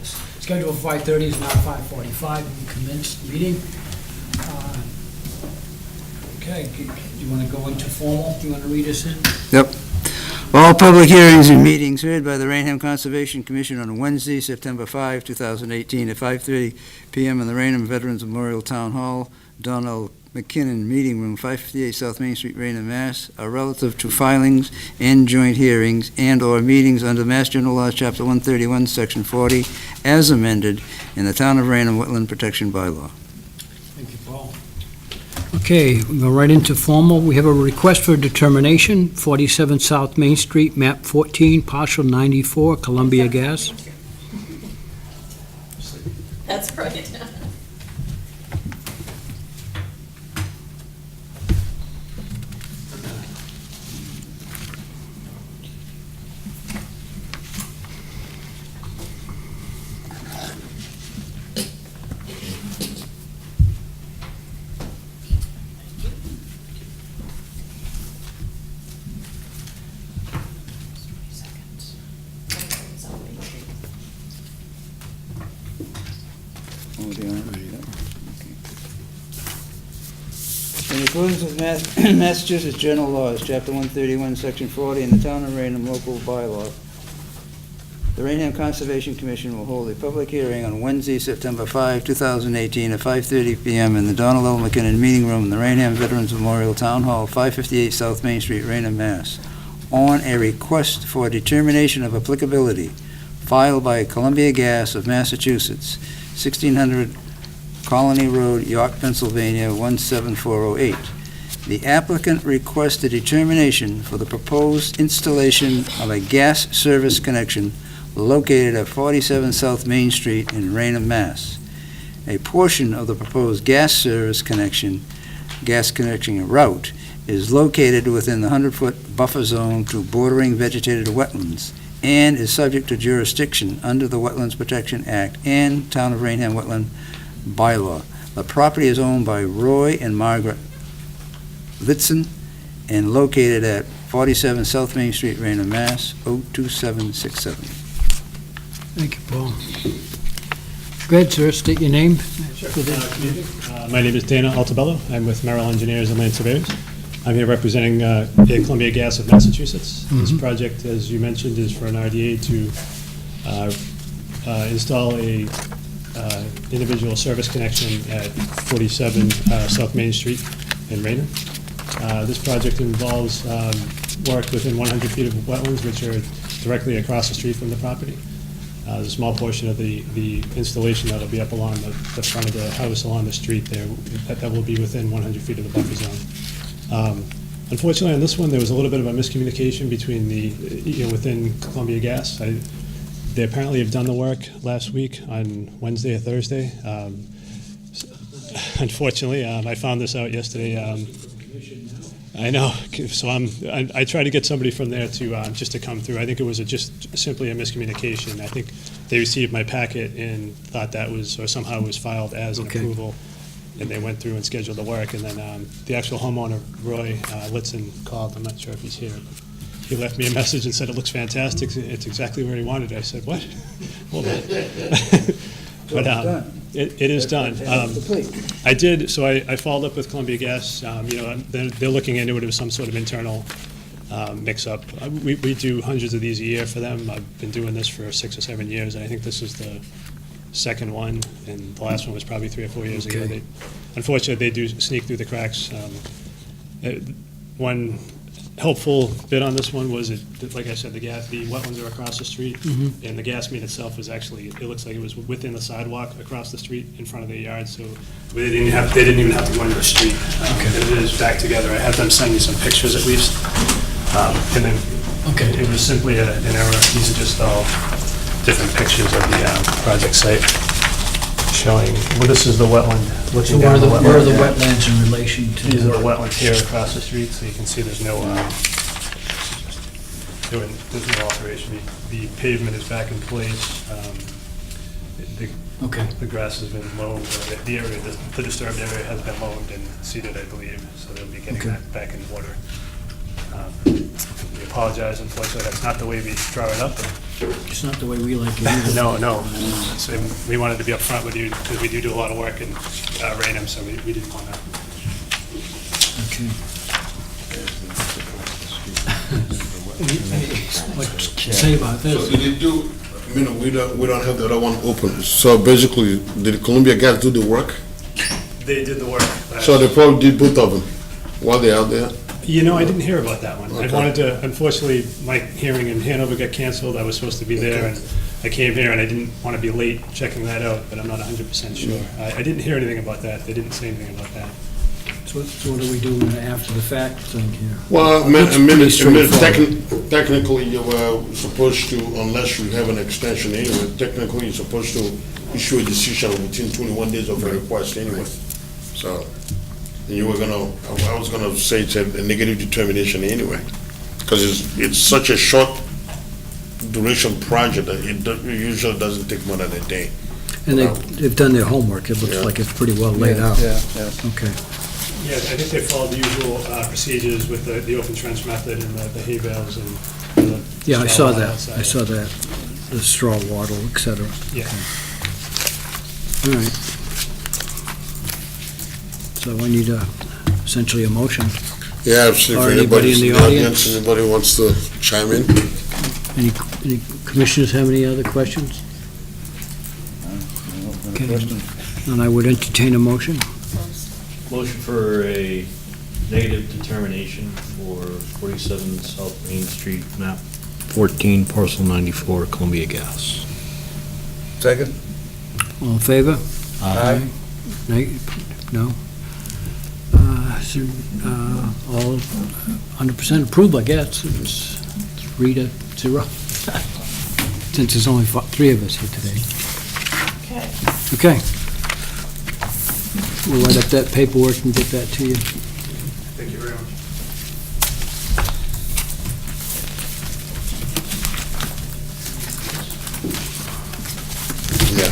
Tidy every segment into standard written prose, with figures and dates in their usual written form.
business. Scheduled for 5:30 is now 5:45. We commence the meeting. Okay, do you want to go into formal? Do you want to read us in? Yep. All public hearings and meetings heard by the Raynham Conservation Commission on Wednesday, September 5, 2018, at 5:30 p.m. in the Raynham Veterans Memorial Town Hall, Donald McKinnon Meeting Room, 558 South Main Street, Raynham, Mass., are relative to filings and joint hearings and/or meetings under Mass General Laws, Chapter 131, Section 40, as amended in the Town of Raynham Wetland Protection Bylaw. Thank you, Paul. Okay, we'll go right into formal. We have a request for determination, 47 South Main Street, map 14, parcel 94, Columbia Gas. That's right. In accordance with Massachusetts General Laws, Chapter 131, Section 40, and the Town of Raynham Local Bylaw, the Raynham Conservation Commission will hold a public hearing on Wednesday, September 5, 2018, at 5:30 p.m. in the Donald L. McKinnon Meeting Room in the Raynham Veterans Memorial Town Hall, 558 South Main Street, Raynham, Mass., on a request for determination of applicability filed by Columbia Gas of Massachusetts, 1600 Colony Road, York, Pennsylvania, 17408. The applicant requests a determination for the proposed installation of a gas service connection located at 47 South Main Street in Raynham, Mass. A portion of the proposed gas connection route is located within the 100-foot buffer zone to bordering vegetated wetlands and is subject to jurisdiction under the Wetlands Protection Act and Town of Raynham Wetland Bylaw. The property is owned by Roy and Margaret Litson and located at 47 South Main Street, Raynham, Mass. 02767. Thank you, Paul. Go ahead, sir, state your name. Sure. My name is Dana Altabello. I'm with Merrill Engineers and Land Surveyors. I'm here representing Columbia Gas of Massachusetts. This project, as you mentioned, is for an RDA to install a individual service connection at 47 South Main Street in Raynham. This project involves work within 100 feet of wetlands, which are directly across the street from the property. There's a small portion of the installation that will be up along the front of the house along the street there that will be within 100 feet of the buffer zone. Unfortunately, on this one, there was a little bit of a miscommunication between within Columbia Gas. They apparently have done the work last week on Wednesday or Thursday. Unfortunately, I found this out yesterday. I know, so I tried to get somebody from there to just to come through. I think it was just simply a miscommunication. I think they received my packet and thought that was, or somehow it was filed as an approval, and they went through and scheduled the work. And then the actual homeowner, Roy Litson, called. I'm not sure if he's here. He left me a message and said, "It looks fantastic. It's exactly where he wanted it." I said, "What?" Hold on. But it is done. I did, so I followed up with Columbia Gas. They're looking into it as some sort of internal mix-up. We do hundreds of these a year for them. I've been doing this for 6 or 7 years, and I think this is the second one, and the last one was probably 3 or 4 years ago. Unfortunately, they do sneak through the cracks. One helpful bit on this one was, like I said, the wetlands are across the street, and the gas main itself was actually, it looks like it was within the sidewalk across the street in front of their yard, so they didn't even have to go into the street. It is back together. I had them send me some pictures at least, and then it was simply an error. These are just all different pictures of the project site showing, well, this is the wetland. So where are the wetlands in relation to? These are the wetlands here across the street, so you can see there's no alteration. The pavement is back in place. The grass has been mowed. The area, the disturbed area has been mowed and seeded, I believe, so they'll be getting that back in order. We apologize, unfortunately, that's not the way we draw it up. It's not the way we like it either. No. So we wanted to be upfront with you because we do a lot of work in Raynham, so we didn't want to. Okay. What to say about So this? did they do, we don't have the other one open. So basically, did Columbia Gas do the work? They did the work. So they probably did both of them while they're out there? I didn't hear about that one. I Okay. wanted to, unfortunately, my hearing in Hanover got canceled. I was supposed to be there, and I came here, and I didn't want to be late checking that out, but I'm not 100% sure. I didn't hear anything about that. They didn't say anything about that. So what do we do after the fact thing here? Well, technically, you were supposed to, unless you have an extension anyway, technically you're supposed to issue a decision within 21 days of a request anyway. So, and you were gonna, I was gonna say it's a negative determination anyway, because it's such a short duration project that it usually doesn't take more than a day. And they've done their homework. It looks Yeah. like it's pretty well laid out. Yeah. Okay. Yeah, I think they followed the usual procedures with the open trench method and the hay bales and the. Yeah, I straw saw wall that. outside. I saw that. The straw wattle, et cetera. Yeah. All right. So I need essentially a motion. Yeah, if Or anybody anybody's in in the the audience? audience, anybody wants to chime in? Any commissioners have any other questions? Okay. And I would entertain a motion. Motion for a negative determination for 47 South Main Street, map 14, parcel 94, Columbia Gas. Second? All in favor? Aye. Nay? No? So, all 100% approved, I guess. It's 3-0. Since there's only 3 of us here today. Okay. We'll write up that paperwork and get that to you. Thank you very much. Yeah.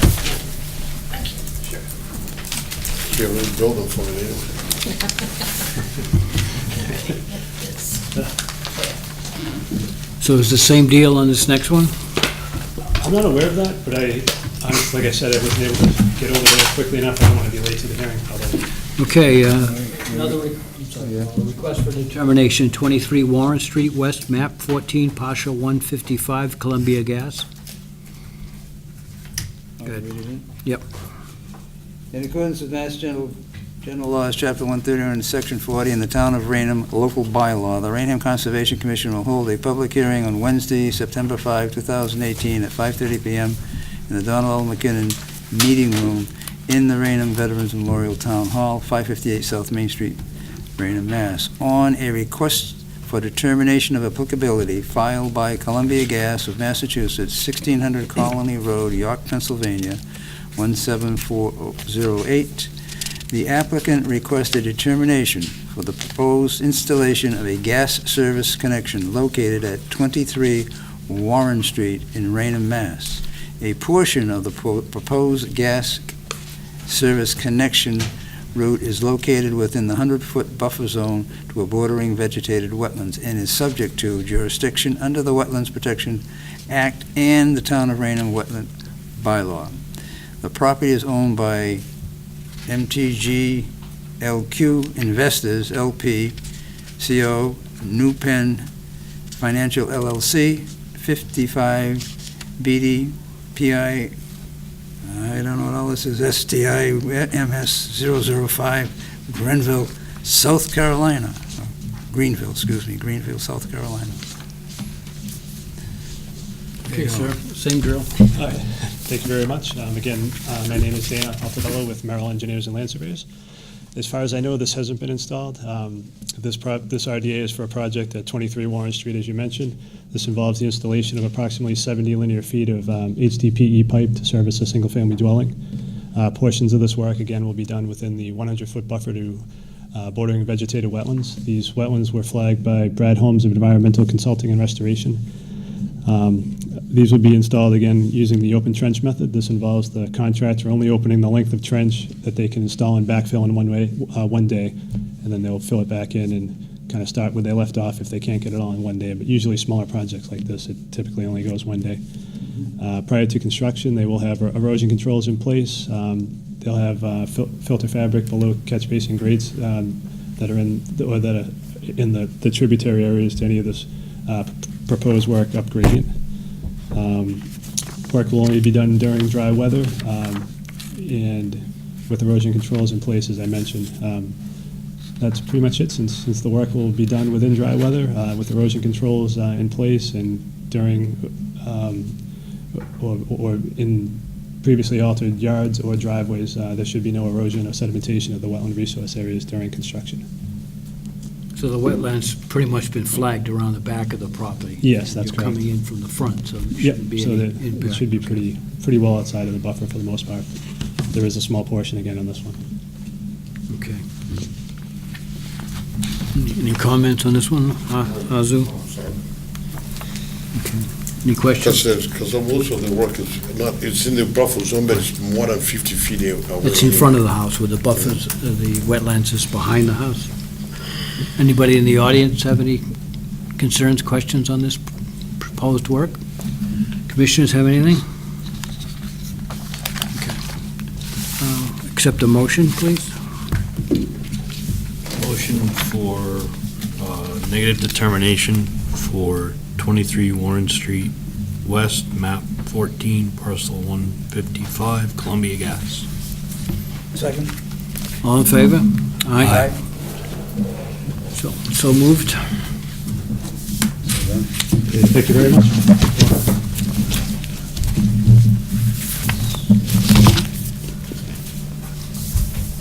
Sure, we'll build them for it anyway. So is the same deal on this next one? I'm not aware of that, but like I said, I wasn't able to get over there quickly enough. I don't want to be late to the hearing, although. Okay, another request for determination, 23 Warren Street West, map 14, partial 155, Columbia Gas. Good. Yep. In accordance with Mass General Laws, Chapter 131, Section 40, in the Town of Raynham local bylaw, the Raynham Conservation Commission will hold a public hearing on Wednesday, September 5, 2018, at 5:30 p.m. in the Donald L. McKinnon Meeting Room in the Raynham Veterans Memorial Town Hall, 558 South Main Street, Raynham, Mass., on a request for determination of applicability filed by Columbia Gas of Massachusetts, 1600 Colony Road, York, Pennsylvania, 17408. The applicant requested determination for the proposed installation of a gas service connection located at 23 Warren Street in Raynham, Mass. A portion of the proposed gas service connection route is located within the 100-foot buffer zone to a bordering vegetated wetlands and is subject to jurisdiction under the Wetlands Protection Act and the Town of Raynham Wetland Bylaw. The property is owned by MTG LQ Investors LP, CO New Penn Financial LLC, 55 BD PI, I don't know what all this is, STI MS 005, Greenville, South Carolina. Greenville, South Carolina. Okay, sir, same drill. Hi, thank you very much. Again, my name is Dana Altobello with Merrill Engineers and Land Surveyors. As far as I know, this hasn't been installed. This RDA is for a project at 23 Warren Street, as you mentioned. This involves the installation of approximately 70 linear feet of HDPE pipe to service a single-family dwelling. Portions of this work, again, will be done within the 100-foot buffer to bordering vegetated wetlands. These wetlands were flagged by Brad Holmes of Environmental Consulting and Restoration. These will be installed, again, using the open trench method. This involves the contractor only opening the length of trench that they can install and backfill in one day, and then they'll fill it back in and kind of start where they left off if they can't get it all in one day. But usually smaller projects like this, it typically only goes one day. Prior to construction, they will have erosion controls in place. They'll have filter fabric below catch basin grades that are in the tributary areas to any of this proposed work up gradient. Work will only be done during dry weather, and with erosion controls in place, as I mentioned. That's pretty much it, since the work will be done within dry weather, with erosion controls in place, and during or in previously altered yards or driveways, there should be no erosion or sedimentation of the wetland resource areas during construction. So the wetland's pretty much been flagged around the back of the property? Yes, that's You're correct. coming in from the front, so there Yep, shouldn't be so any that it impact. should be pretty well outside of the buffer for the most part. There is a small portion again on this one. Okay. Any comments on this one, Azu? Any questions? Because most of the work is not, it's in the buffer zone, but it's more than 50 feet away. It's in front of the house, where the buffers, the wetlands is behind the house. Anybody in the audience have any concerns, questions on this proposed work? Commissioners have anything? Okay. Accept a motion, please. Motion for negative determination for 23 Warren Street West, map 14, parcel 155, Columbia Gas. Second? All in favor? Aye. So moved. Thank you very much.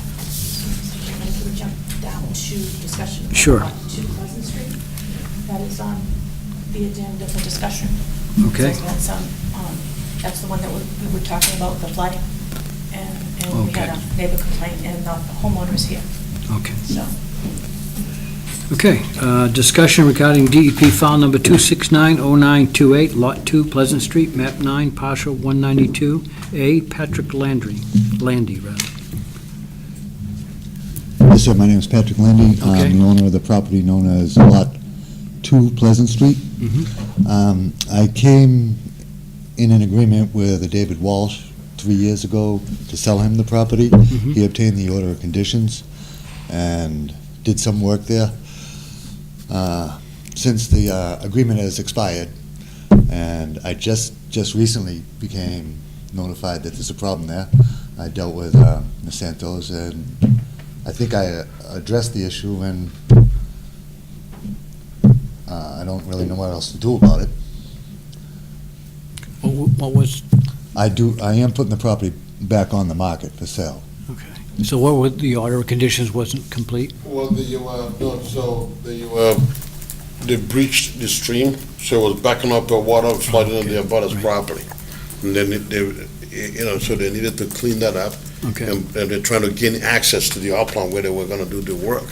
If we jump down to discussion. of Sure. 2 Pleasant Street, that is on the agenda for discussion. Okay. So that's the one that we were talking about, the flooding, and we had Okay. a neighbor complaint, and the homeowner's here, Okay. so. Okay, discussion regarding DEP file number 2690928, Lot 2, Pleasant Street, map 9, partial 192A, Patrick Landy, rather. Yes, sir, my name is Patrick Landy. Okay. I'm the owner of the property known as Lot 2 Pleasant Street. I came in an agreement with David Walsh 3 years ago to sell him the property. He obtained the order of conditions and did some work there. Since the agreement has expired, and I just recently became notified that there's a problem there, I dealt with Ms. Santos, and I think I addressed the issue, and I don't really know what else to do about it. What was, I am putting the property back on the market for sale. okay. So what were the order of conditions wasn't complete? Well, they breached the stream, so it was backing up the water, flooding on the abutters property. And then so they needed to clean that up. Okay. And they're trying to gain access to the upland where they were gonna do the work.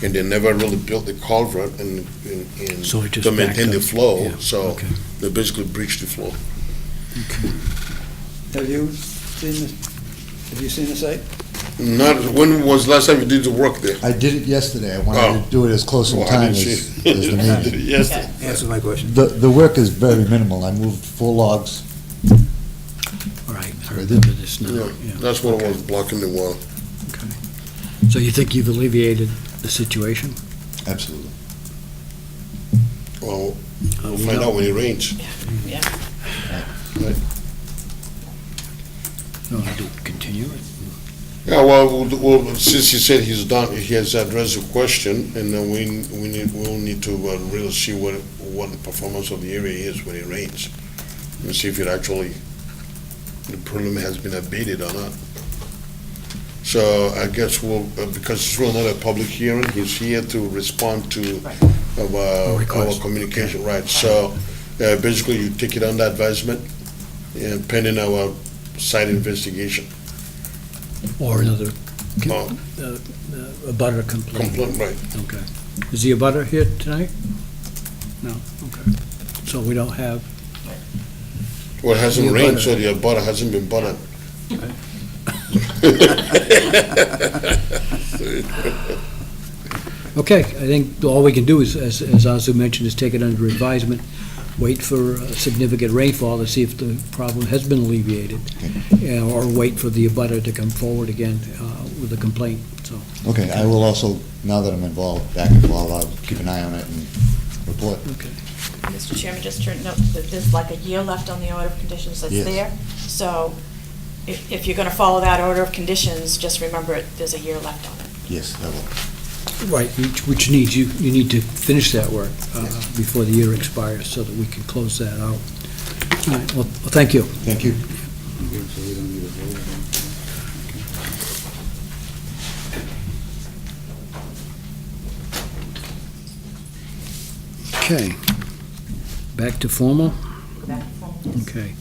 And they never really built the culvert and So it just to maintain backed the up. flow, Yeah, so okay. they basically breached the flow. Have you seen the site? Not, when was the last time you did the work there? I did it yesterday. I wanted to do it as close in Well, I time didn't as see the it. meeting. Yes. Answer my question. The work is very minimal. I moved 4 logs. All right, I remember this now. Yeah, Yeah. that's what was blocking the water. Okay. So you think you've alleviated the situation? Absolutely. Well, we'll find out when it rains. Yeah. No, I do continue it. Yeah, well, since he said he's done, he has addressed the question, and then we'll need to really see what the performance of the area is when it rains, and see if it actually, the problem has been abated or not. So I guess because it's really not a public hearing, he's here to respond to our request. communication, right? So basically, you take it under advisement, and pending our site investigation. Or another, Oh. a butter complaint? Complaint, right. Okay. Is the abutter here tonight? No, okay. So we don't have, Well, it hasn't The rained, abutter. so the abutter hasn't been buttered. Okay, I think all we can do is, as Azu mentioned, is take it under advisement, wait for significant rainfall to see if the problem has been alleviated, or wait for the abutter to come forward again with a complaint, so. Okay, I will also, now that I'm back involved, I'll keep an eye on it and report. Okay. Mr. Chairman, just to note that there's like a year left on the order of conditions that's Yes. there. So if you're going to follow that order of conditions, just remember there's a year left on it. Yes, I will. Right, which needs, you need to finish that work before the year expires, so that we can close that out. All right, well, thank you. Thank you. Okay, back to formal. That form. Okay.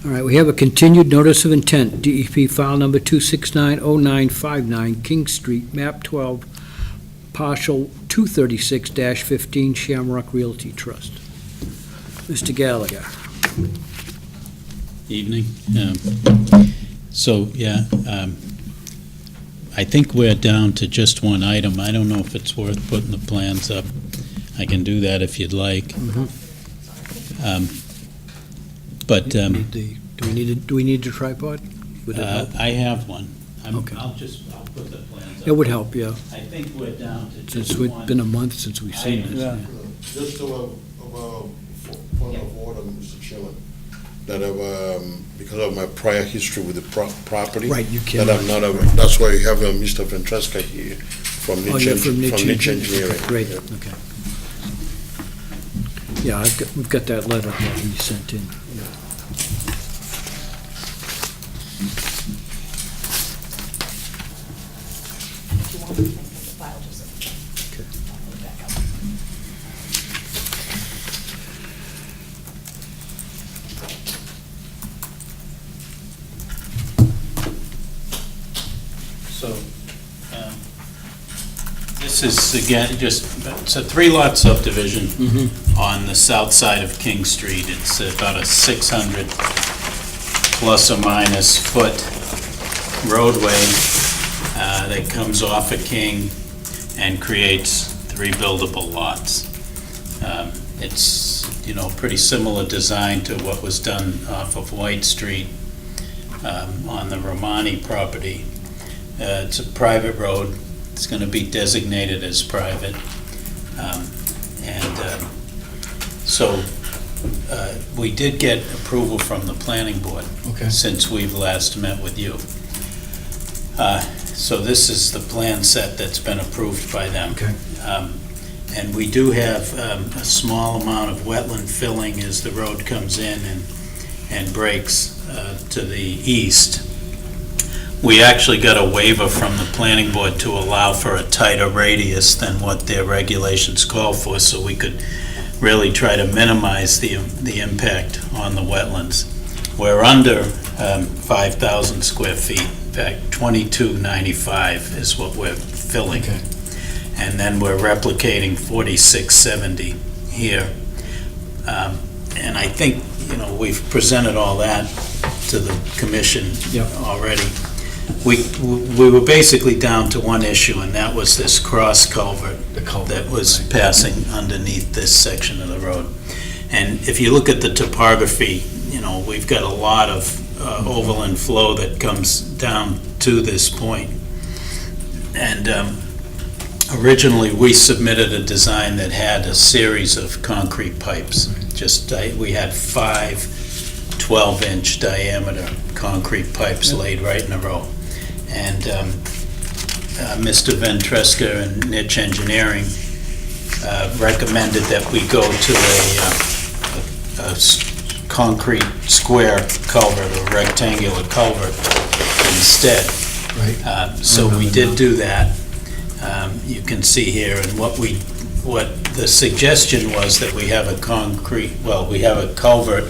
All right, we have a continued notice of intent, DEP file number 2690959, King Street, map 12, partial 236-15, Shamrock Realty Trust. Mr. Gallagher. Evening. So, yeah, I think we're down to just one item. I don't know if it's worth putting the plans up. I can do that if you'd like. But Do we need a tripod? Would it help? I have one. Okay. I'll put the plans up. It would help, yeah, I think we're down to since just it's one. been a month since we've seen this. Yeah. Just to, point of order, Mr. Chairman, that because of my prior history with the property. Right, you That cannot. I'm not, that's why you have Mr. Ventresca here from Oh, Niche you're from Niche Engineering. Great, Yeah. okay. Yeah, we've got that letter that he sent in. yeah. If you want anything from the file, just. Okay. I'll put it back up. So, this is, again, it's a three-lot subdivision on the south side of King Street. It's about a 600 plus or minus foot roadway that comes off of King and creates three buildable lots. It's, pretty similar design to what was done off of White Street on the Romani property. It's a private road. It's going to be designated as private. So we did get approval from the planning board Okay. since we've last met with you. So this is the plan set that's been approved by them. Okay. And we do have a small amount of wetland filling as the road comes in and breaks to the east. We actually got a waiver from the planning board to allow for a tighter radius than what their regulations call for, so we could really try to minimize the impact on the wetlands. We're under 5,000 square feet. In fact, 2295 is what we're filling. Okay. And then we're replicating 4670 here. And I think, we've presented all that to the commission Yep. already. We were basically down to one issue, and that was this cross culvert that was passing underneath this section of the road. And if you look at the topography, we've got a lot of overland flow that comes down to this point. And originally, we submitted a design that had a series of concrete pipes. We had 5 12-inch diameter concrete pipes laid right in a row. And Mr. Ventresca and Niche Engineering recommended that we go to a concrete square culvert or rectangular culvert instead. Right. So we did do that. You can see here, and what the suggestion was that we have a culvert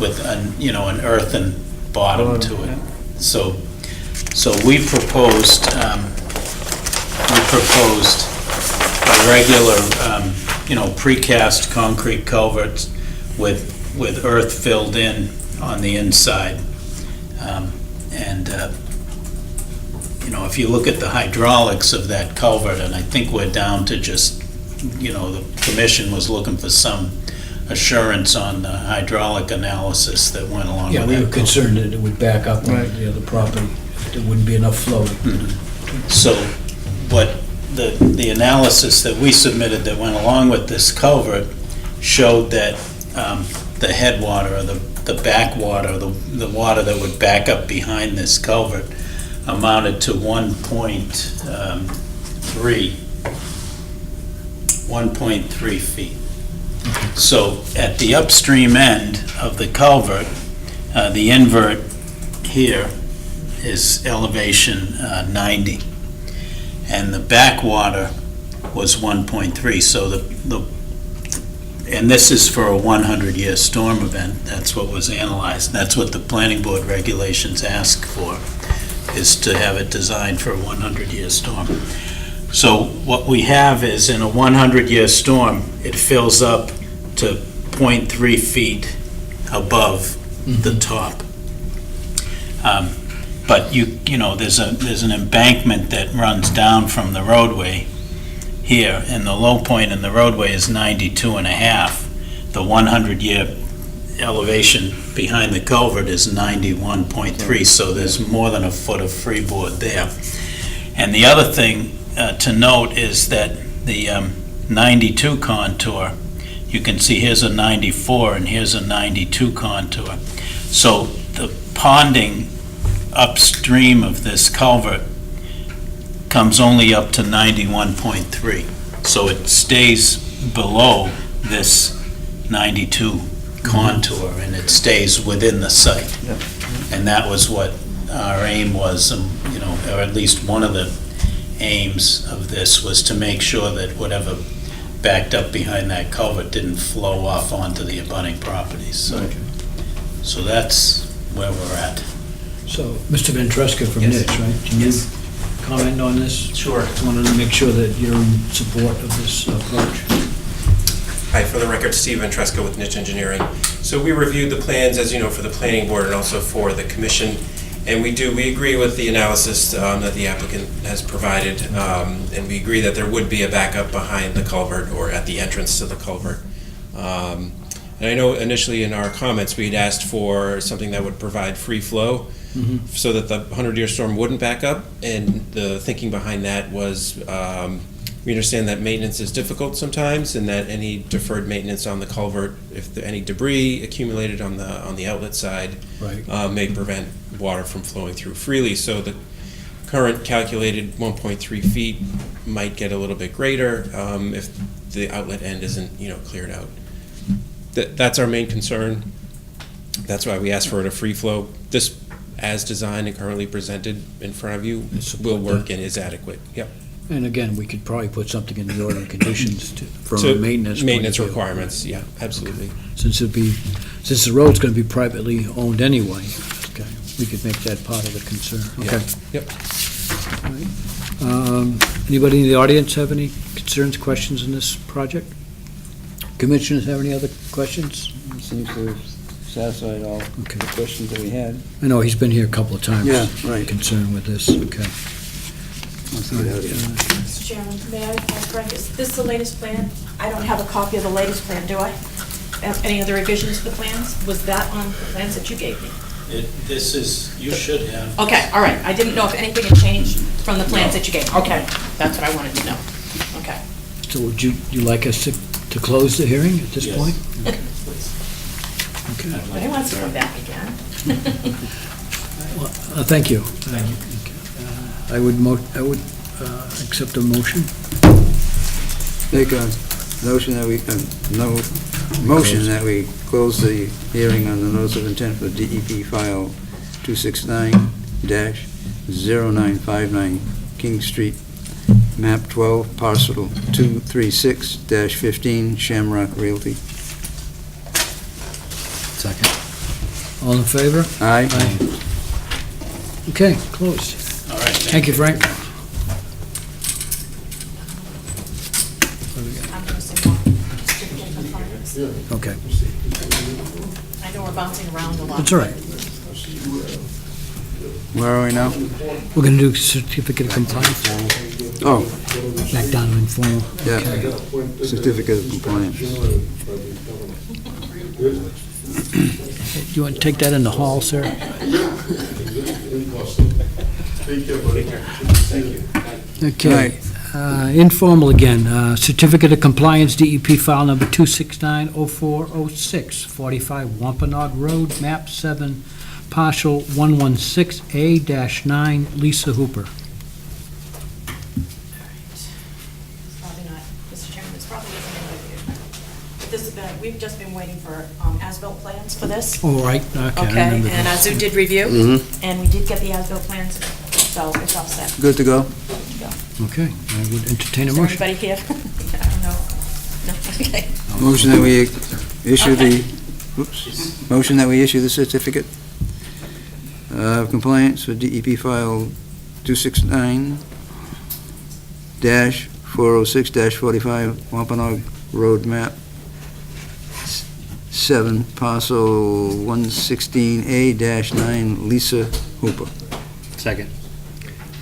with an earthen bottom to it. So we proposed a regular, precast concrete culverts with earth filled in on the inside. if you look at the hydraulics of that culvert, and I think we're down to just, the commission was looking for some assurance on the hydraulic analysis that went along with Yeah, that. we were culvert. concerned that it would back up on Right. the other property. There wouldn't be enough flow. So what the analysis that we submitted that went along with this culvert showed that the headwater, or the backwater, the water that would back up behind this culvert amounted to 1.3 feet. So at the upstream end of the culvert, the invert here is elevation 90, and the backwater was 1.3. So and this is for a 100-year storm event. That's what was analyzed. That's what the planning board regulations ask for, is to have it designed for a 100-year storm. So what we have is, in a 100-year storm, it fills up to 0.3 feet above the top. But there's an embankment that runs down from the roadway here, and the low point in the roadway is 92.5. The 100-year elevation behind the culvert is 91.3, so there's more than a foot of freeboard there. And the other thing to note is that the 92 contour, you can see here's a 94 and here's a 92 contour. So the ponding upstream of this culvert comes only up to 91.3. So it stays below this 92 contour, and it stays within the site. Yep. And that was what our aim was, or at least one of the aims of this was to make sure that whatever backed up behind that culvert didn't flow off onto the abutting properties. So that's where we're at. So, Mr. Ventresca from Yes. NITS, right? Can you comment on this? Sure. Wanted to make sure that you're in support of this approach. Hi, for the record, Steve Ventresca with Niche Engineering. So we reviewed the plans, as you know, for the planning board and also for the commission, and we agree with the analysis that the applicant has provided, and we agree that there would be a backup behind the culvert or at the entrance to the culvert. And I know initially in our comments, we'd asked for something that would provide free flow so that the 100-year storm wouldn't back up, and the thinking behind that was we understand that maintenance is difficult sometimes, and that any deferred maintenance on the culvert, if any debris accumulated on the outlet side, Right. may prevent water from flowing through freely. So the current calculated 1.3 feet might get a little bit greater if the outlet end isn't, cleared out. That's our main concern. That's why we asked for it a free flow. This, as designed and currently presented in front of you, will work and is adequate. Yep. And again, we could probably put something in the order of conditions from So, a maintenance point of Maintenance view. requirements, yeah, absolutely. Since the road's going to be privately owned anyway, okay, we could make that part of the concern. Yeah. Okay. Yep. Anybody in the audience have any concerns, questions in this project? Commissioners have any other questions? It seems to have satisfied all Okay. the questions that we had. I know he's been here a couple of times. Yeah, right. Concerned with this, okay. Let's get out of here. Mr. Chairman, may I ask Frank, is this the latest plan? I don't have a copy of the latest plan, do I? Any other revisions to the plans? Was that on the plans that you gave me? You should have. Okay, all right. I didn't know if anything had changed from the plans that you gave. Okay, that's what I wanted to know. Okay. So would you like us to close the hearing at this Yes. point? Okay. Okay. But he wants to come back again. Thank you. I would accept a motion. Make a motion that we close the hearing on the notice of intent for DEP file 269-0959 King Street, map 12, parcel 236-15, Shamrock Realty. Second. All in favor? Aye. Okay, closed. All right. Thank you, Frank. I'm going to say one. Certificate of compliance. Okay, I know we're bouncing around a lot. that's all right. Where are we now? We're going to do certificate of compliance. Oh, Back down to informal. yeah, certificate of compliance. You want to take that in the hall, sir? Okay. Informal again. Certificate of compliance, DEP file number 2690406, 45 Wampanoag Road, map 7, partial 116A-9, Lisa Hooper. It's probably not, Mr. Chairman, this probably isn't in review. But this has been, we've just been waiting for as-built plans for this. Oh, right, okay. I Okay, remember and this. Azu did review, Mm-hmm. and we did get the as-built plans, so it's all set. Good to go? Okay, I would entertain a Is motion. everybody here? I don't know. No, okay. Motion that we issue the, motion that we issue the certificate of compliance for DEP file 269-406-45 Wampanoag Road map 7, parcel 116A-9, Lisa Hooper. Second.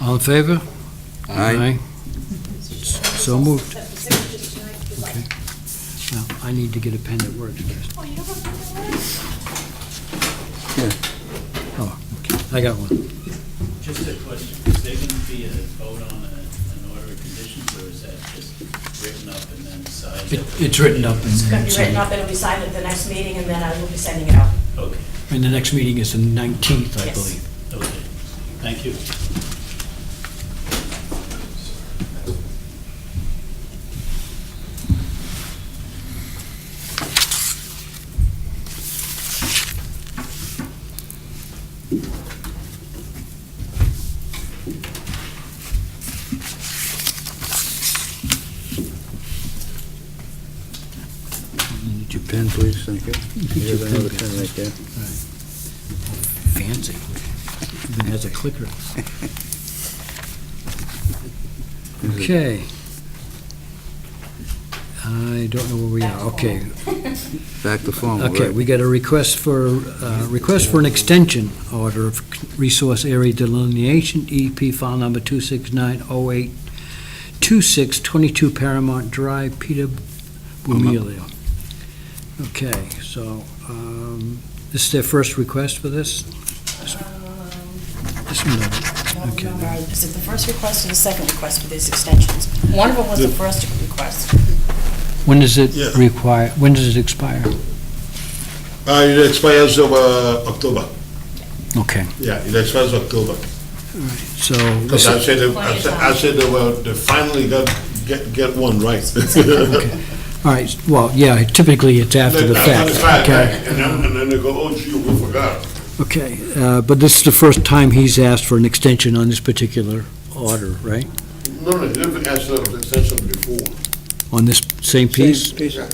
All in favor? Aye. So moved. Set the signatures tonight, if you'd like. Okay. Now, I need to get a pen that works best. Oh, you don't have to Oh, okay, I got one. Just a question, is there going to be a vote on an order of conditions, or is that just written up and then signed? It's written up. It's going to be written up, it'll be signed at the next meeting, and then I will be sending it out. Okay, And the next meeting is the 19th, I Yes. believe. okay, thank you. Need your pen, please, thank you. Here's another pen right there. Fancy. Even has a clicker. Okay. I don't know where we are. Okay, Back to formal, okay, right? we got a request for an extension order of resource area delineation, DEP file number 2690826, 22 Paramount Drive, Peter Bumilio. Okay, so, this is their first request for this? This one, no. Okay. Is it the first request or the second request for these extensions? One of them was the first request. When does it Yeah. require, when does it expire? It expires October. Okay, Yeah, it expires October. so, Because I said, they finally get one right. all right, well, yeah, typically it's after the fact. Okay. And then they go, oh gee, we forgot. Okay, but this is the first time he's asked for an extension on this particular order, right? No, he never asked for an extension before. On this same piece? Same piece. All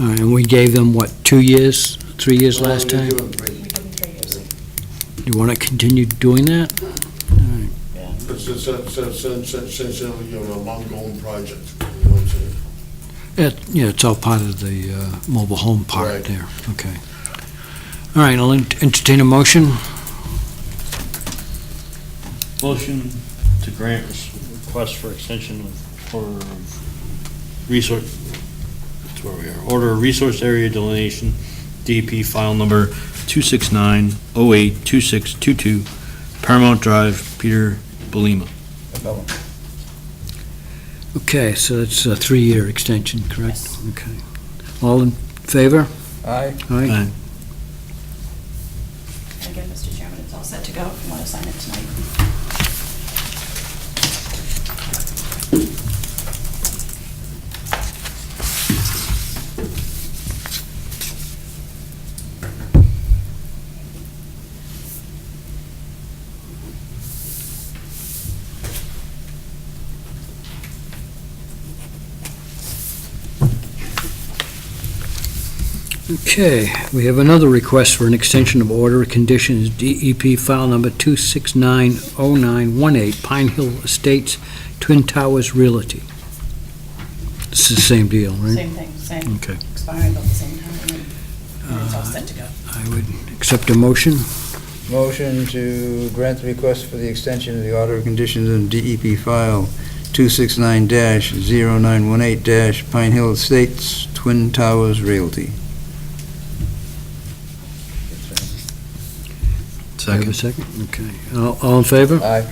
right, and we gave them, what, 2 years, 3 years last time? We give them 3 years. You want to continue doing that? It's essentially a long-going project, you know what I'm saying? Yeah, it's all part of the mobile home part Right. there, okay. All right, I'll entertain a motion. Motion to grant request for extension for resource, that's where we are, order of resource area delineation, DEP file number 269082622, Paramount Drive, Peter Belima. Okay, so it's a 3-year extension, correct? Okay. All in favor? Aye. Aye. Again, Mr. Chairman, it's all set to go if you want to sign it tonight. Okay, we have another request for an extension of order of conditions, DEP file number 2690918, Pine Hill Estates, Twin Towers Realty. This is the same deal, right? Same thing, same, Okay. expiring about the same time, and then it's all set to go. I would accept a motion. Motion to grant the request for the extension of the order of conditions in DEP file 269-0918- Pine Hill Estates, Twin Towers Realty. Do I have a second? Okay. All in favor? Aye.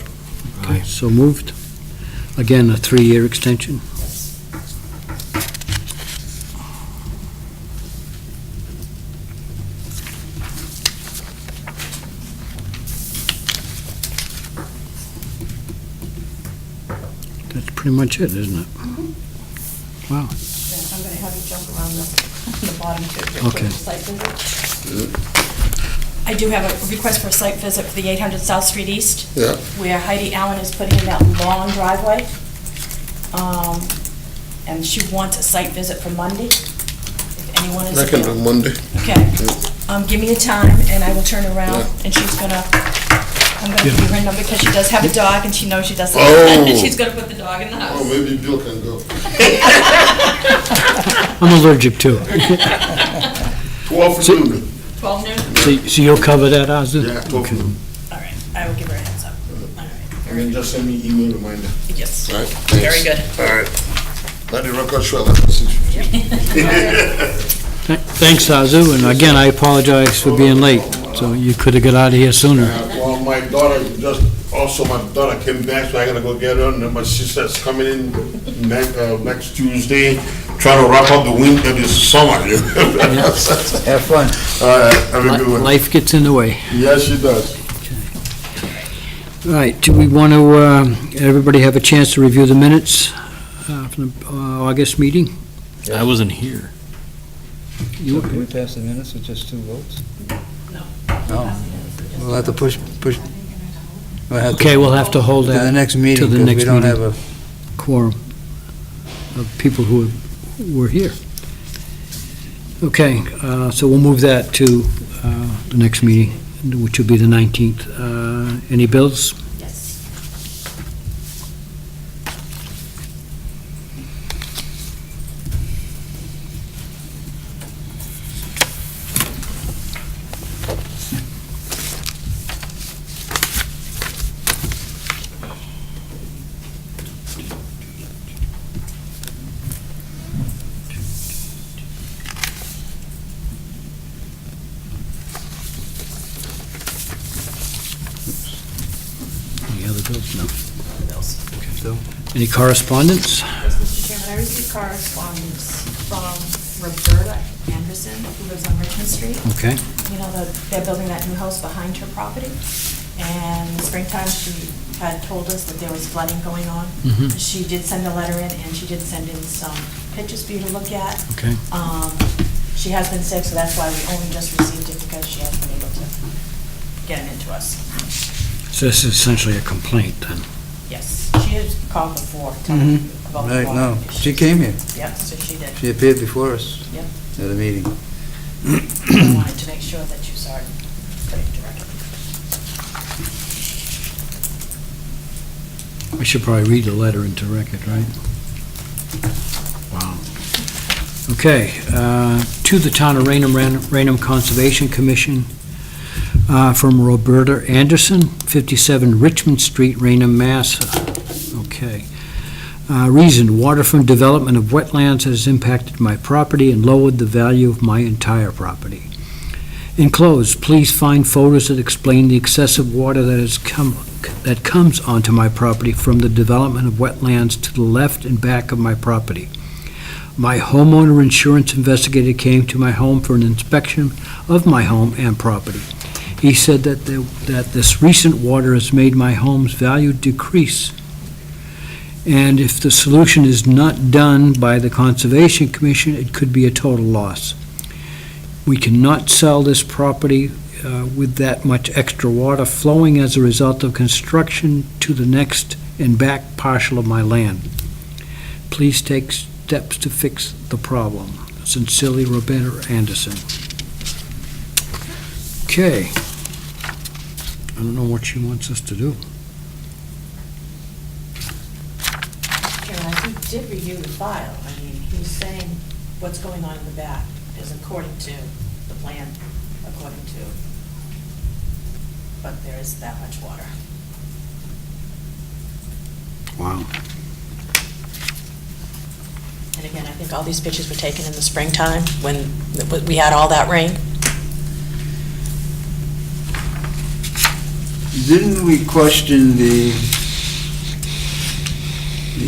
Okay, so moved. Again, a 3-year extension. That's pretty much it, isn't it? Wow. Yeah, I'm gonna have you jump around the bottom too. Okay. Site visit. I do have a request for a site visit for the 800 South Street East. Yeah. Where Heidi Allen is putting in that long driveway. And she wants a site visit for Monday, if anyone is I can do available. Monday. Okay. Give me a time and I will turn around Yeah. and I'm gonna give you her number because she does have a dog and she knows she doesn't. Oh. She's gonna put the dog in the house. Oh, maybe Bill can go. I'm allergic too. 12 So- noon. 12 noon? So you'll cover that, Azu? Yeah, 12 noon. All right, I will give her a heads up. All right, And then just send me email reminder. yes. Right? Very Thanks. good. All right. Let the record show that for 6:15. Thanks, Azu, and again, I apologize for being late, so you could have got out of here sooner. Well, my daughter my daughter came back, so I gotta go get her, and then my sister's coming in next Tuesday, trying to wrap up the winter this summer. Have fun. All right, have a good one. Life gets in the way. Yes, she does. All right, do we want to, everybody have a chance to review the minutes from the August meeting? I wasn't here. You- Can we pass the minutes with just 2 votes? No. No. We'll have to push. We'll have to- Okay, we'll have to hold To the that next meeting, to the because we next don't meeting. have a, quorum of people who were here. Okay, so we'll move that to the next meeting, which will be the 19th. Any bills? Yes. Any other bills? No. Bills. Any correspondence? Yes, Mr. Chairman, I received correspondence from Roberta Anderson, who lives on Richmond Street. Okay. You know, they're building that new house behind her property. And in the springtime, she had told us that there was flooding going on. Mhm. She did send a letter in, and she did send in some pictures for you to look at. Okay. She has been sick, so that's why we only just received it, because she hasn't been able to get them into us. So this is essentially a complaint, then? Yes, she had called before, telling me about the right, water no. issues. She came here. Yep, so she did. She appeared before us Yep. at a meeting. I wanted to make sure that you saw it, put it directly. I should probably read the letter into record, right? Wow. Okay, to the Town of Raynham Conservation Commission, from Roberta Anderson, 57 Richmond Street, Raynham, Mass. Okay. Reason, waterfront development of wetlands has impacted my property and lowered the value of my entire property. Enclosed, please find photos that explain the excessive water that comes onto my property from the development of wetlands to the left and back of my property. My homeowner insurance investigator came to my home for an inspection of my home and property. He said that this recent water has made my home's value decrease. And if the solution is not done by the Conservation Commission, it could be a total loss. We cannot sell this property with that much extra water flowing as a result of construction to the next and back partial of my land. Please take steps to fix the problem. Sincerely, Roberta Anderson. Okay. I don't know what she wants us to do. Karen, I did review the file. I mean, he's saying what's going on in the back is according to the plan, according to but there is that much water. Wow. And again, I think all these pictures were taken in the springtime when we had all that rain. Didn't we question the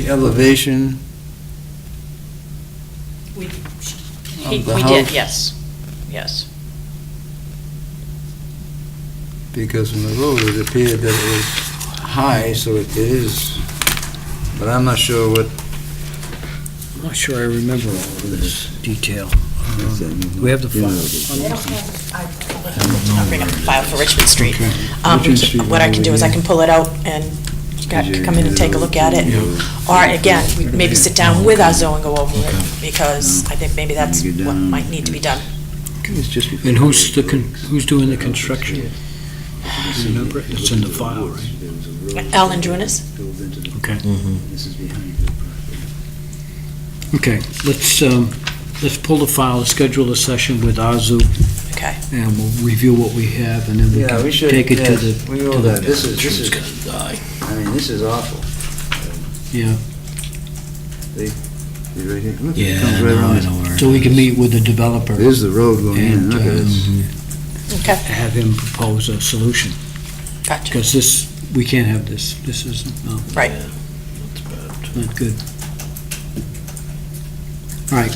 elevation We of the we house? did, yes, yes. Because from the road, it appeared that it was high, so it is, but I'm not sure what. I'm not sure I remember all of this detail. We have the file. They don't have, I'll bring up the file for Richmond Street. Richmond Street What I can do is I can pull it out and come in and take a look at it. Or again, maybe sit down with our zoo and go over it, because I think maybe that's what might need to be done. And who's doing the construction? Remember it? It's in the file, right? Alan Drunas? Okay. Okay, let's pull the file, schedule a session with our zoo, Okay. and we'll review what we have, and then we Yeah, we can should, take it to yes, the... we owe to the- that. This is, die. I mean, this is awful. Yeah, See, right here. Look, it Yeah, comes right no, around I this- know where. so we can meet with the developer There's the road going in, and look at this. Okay, have him propose a solution, gotcha. because this, we can't have this, this isn't, no, Right. it's not good. All right.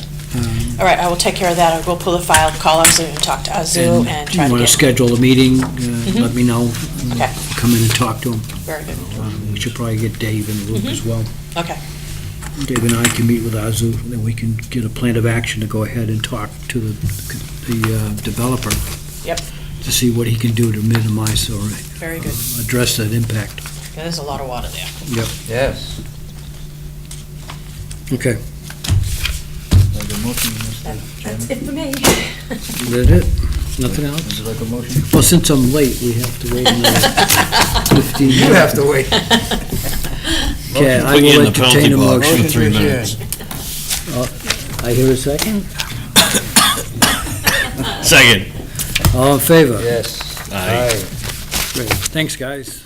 All right, I will take care of that. I will pull the file, call our zoo and talk to our zoo and try You to want to get, schedule a meeting, let me know. Okay. Come in and talk to him. very good. We should probably get Dave in the loop as well. Okay, Dave and I can meet with our zoo, and then we can get a plan of action to go ahead and talk to the developer. Yep. To see what he can do to minimize or very good. address that impact. There's a lot of water there. Yep, Yes. okay. That's it for me. Is that it? Nothing else? Would you like a motion? Well, since I'm late, we have to wait another 15 minutes. You have to wait. Okay, I Put you in will the penalty entertain a box motion. for 3 Motion to minutes. I hear a second? Second. All in favor? Yes. Aye. Great. Thanks, guys.